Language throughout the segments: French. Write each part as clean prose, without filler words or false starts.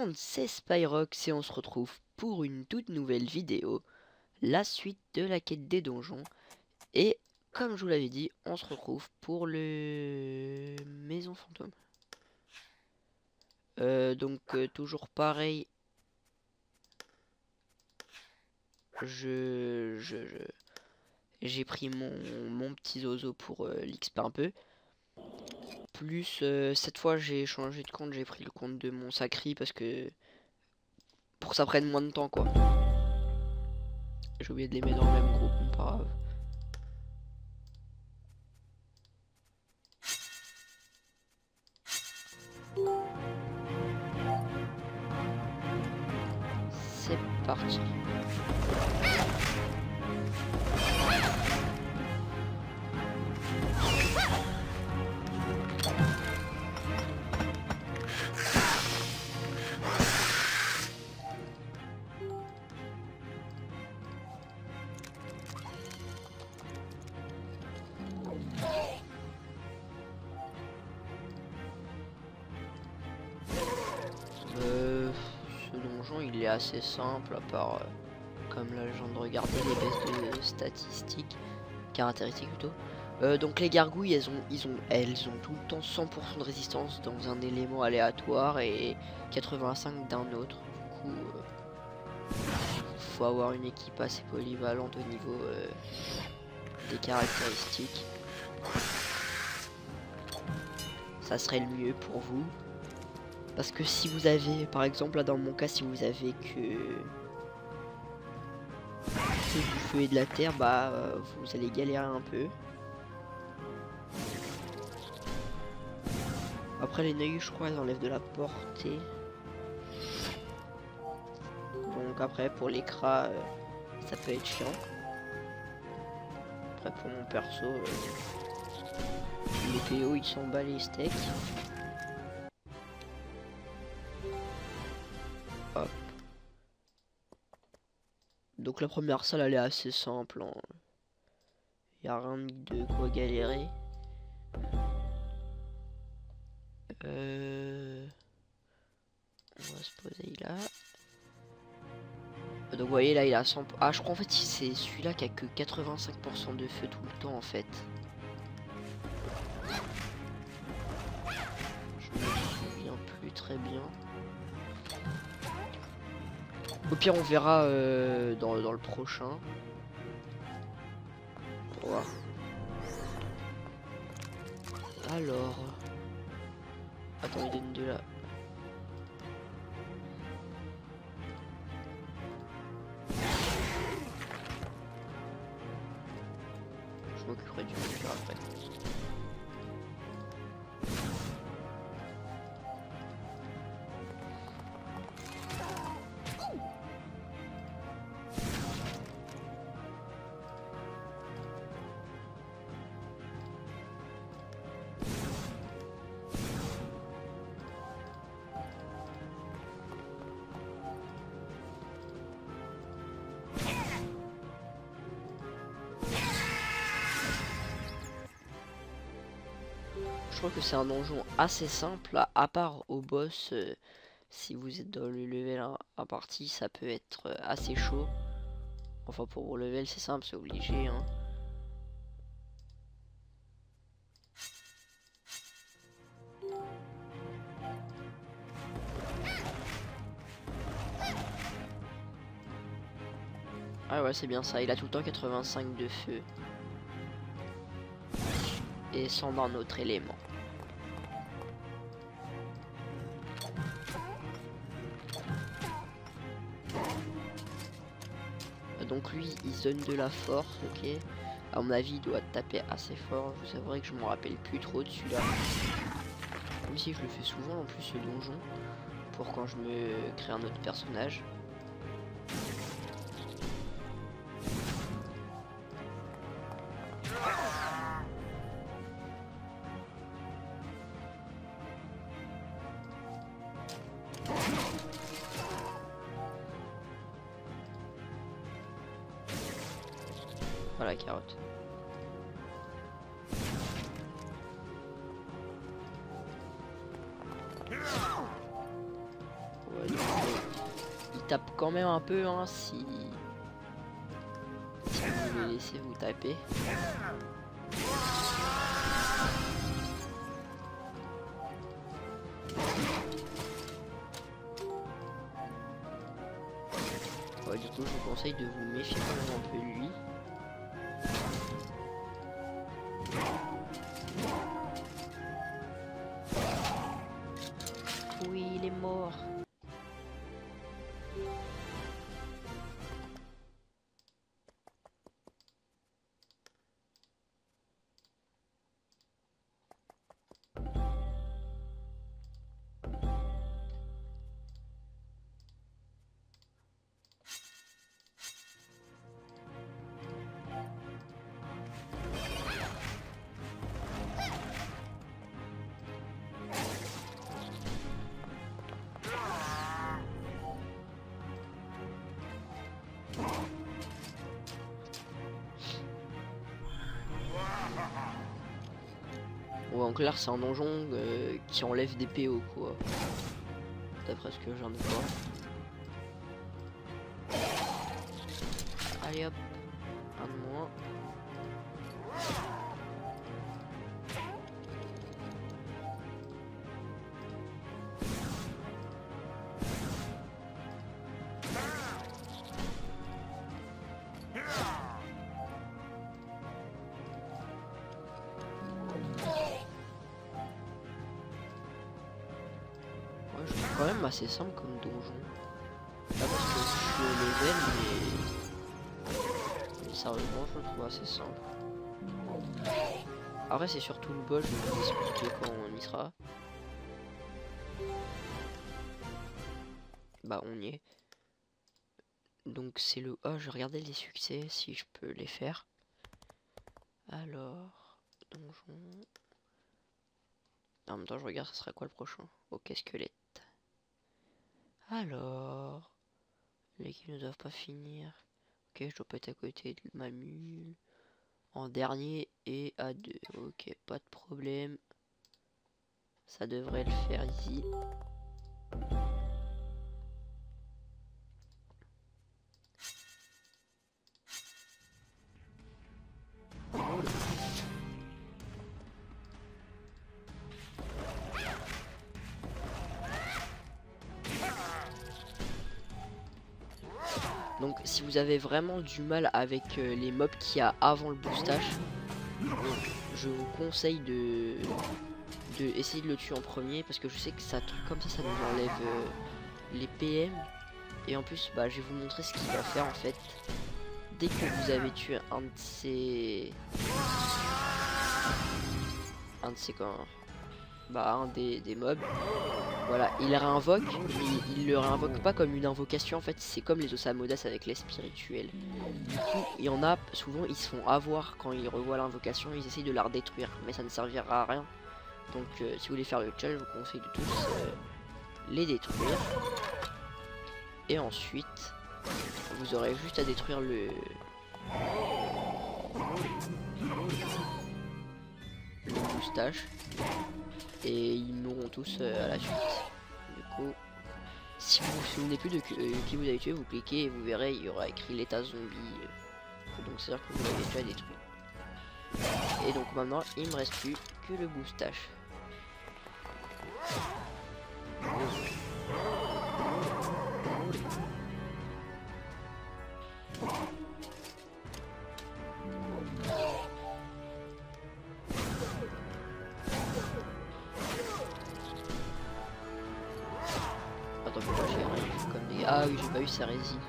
monde, c'est Spyrox et on se retrouve pour une toute nouvelle vidéo, la suite de la quête des donjons. Et comme je vous l'avais dit, on se retrouve pour le maison fantôme. Toujours pareil, j'ai pris mon petit zozo pour l'XP un peu. Plus cette fois j'ai changé de compte, j'ai pris le compte de mon sacri parce que pour que ça prenne moins de temps quoi. J'ai oublié de les mettre dans le même groupe, mais pas grave. C'est parti. Ce donjon il est assez simple à part comme là je viens de regarder les baisses de statistiques, caractéristiques plutôt. Donc les gargouilles elles ont tout le temps 100% de résistance dans un élément aléatoire et 85 d'un autre. Du coup faut avoir une équipe assez polyvalente au niveau des caractéristiques. Ça serait le mieux pour vous. Parce que si vous avez, par exemple, là dans mon cas, si vous avez que du feu et de la terre, bah vous allez galérer un peu. Après les neuilles, je crois, elles enlèvent de la portée. Donc après, pour l'écran, ça peut être chiant. Après pour mon perso, le PO il s'en bat les steaks. Hop. Donc la première salle elle est assez simple, hein. Y a rien de quoi galérer. On va se poser là. Donc vous voyez là il a 100. Ah je crois en fait c'est celui-là qui a que 85% de feu tout le temps en fait. Je me souviens plus très bien. Au pire on verra dans le prochain. Voilà. Alors. Attends, il donne de là. Je m'occuperai du futur après. Je crois que c'est un donjon assez simple, à part au boss. Si vous êtes dans le level 1 partie, ça peut être assez chaud. Enfin pour le level c'est simple, c'est obligé hein. Ah ouais c'est bien ça, il a tout le temps 85 de feu. Et 100 d'un autre élément. Donc lui il se donne de la force, ok. À mon avis il doit taper assez fort. Je vous avouerai que je m'en rappelle plus trop de celui-là. Même si je le fais souvent en plus ce donjon. Pour quand je me crée un autre personnage. Voilà, carotte. Ouais, donc tapent quand même un peu, hein, si vous les laissez vous taper. Ouais, du coup, je vous conseille de vous méfier quand même un peu de lui. Oui, il est mort. Ouais, en clair, c'est un donjon qui enlève des PO, quoi. D'après ce que je viens de voir. Allez hop, un de moins. Ouais, je trouve quand même assez simple comme donjon. Pas parce que je suis au level, mais sérieusement, je le trouve assez simple. Après, c'est surtout le boss, je vais vous expliquer quand on y sera. Bah, on y est. Donc, c'est le... Oh, je regardais les succès, si je peux les faire. Alors, donjon... En même temps, je regarde, ça sera quoi le prochain? Ok, squelette. Alors... L'équipe ne doivent pas finir. Ok, je dois pas être à côté de ma mule. En dernier et à 2. Ok, pas de problème. Ça devrait le faire ici. Donc si vous avez vraiment du mal avec les mobs qu'il y a avant le boostage, je vous conseille de essayer de le tuer en premier parce que je sais que ça truc comme ça nous enlève les PM. Et en plus bah je vais vous montrer ce qu'il va faire en fait. Dès que vous avez tué un de ces un des mobs, voilà, il réinvoque, mais il le réinvoque pas comme une invocation en fait, c'est comme les Osamodas avec les spirituels. Du coup, il y en a, souvent ils se font avoir quand ils revoient l'invocation, ils essayent de la redétruire, mais ça ne servira à rien. Donc si vous voulez faire le challenge, je vous conseille de tous les détruire. Et ensuite, vous aurez juste à détruire le moustache. Et ils mourront tous à la suite. Du coup, si vous vous souvenez plus de qui vous avez tué, vous cliquez et vous verrez, il y aura écrit l'état zombie. Donc c'est à dire que vous l'avez déjà détruit. Et donc maintenant, il me reste plus que le moustache. Attends, pourquoi j'ai rien fait comme des... Ah oui, j'ai pas eu sa résine.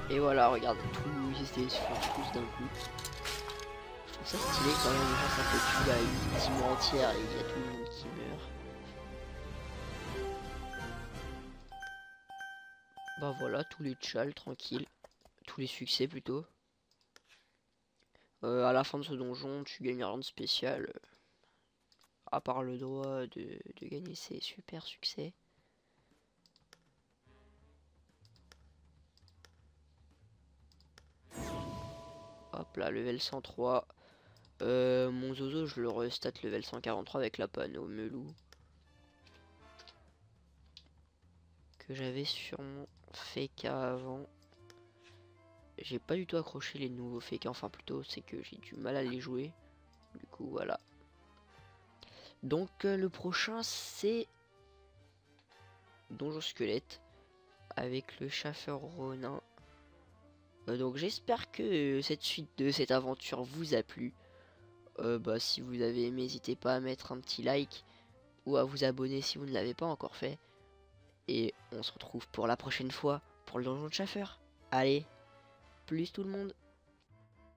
Et voilà, regardez, tous ils se font tous d'un coup. Je trouve ça stylé quand même, déjà ça fait tuer une team entière et il y a tout le monde qui meurt. Bah voilà, tous les tchals, tranquille. Tous les succès plutôt. À la fin de ce donjon, tu gagnes un round spécial. À part le droit de gagner ces super succès. Hop là, level 103. Mon Zozo, je le restat level 143 avec la panne au melou que j'avais sur mon Feka avant. J'ai pas du tout accroché les nouveaux Feka, enfin plutôt c'est que j'ai du mal à les jouer. Du coup voilà. Donc le prochain c'est Donjon Squelette avec le Chasseur Ronin. Donc j'espère que cette suite de cette aventure vous a plu. Si vous avez aimé, n'hésitez pas à mettre un petit like ou à vous abonner si vous ne l'avez pas encore fait. Et on se retrouve pour la prochaine fois pour le donjon de Chasseur. Allez, plus tout le monde.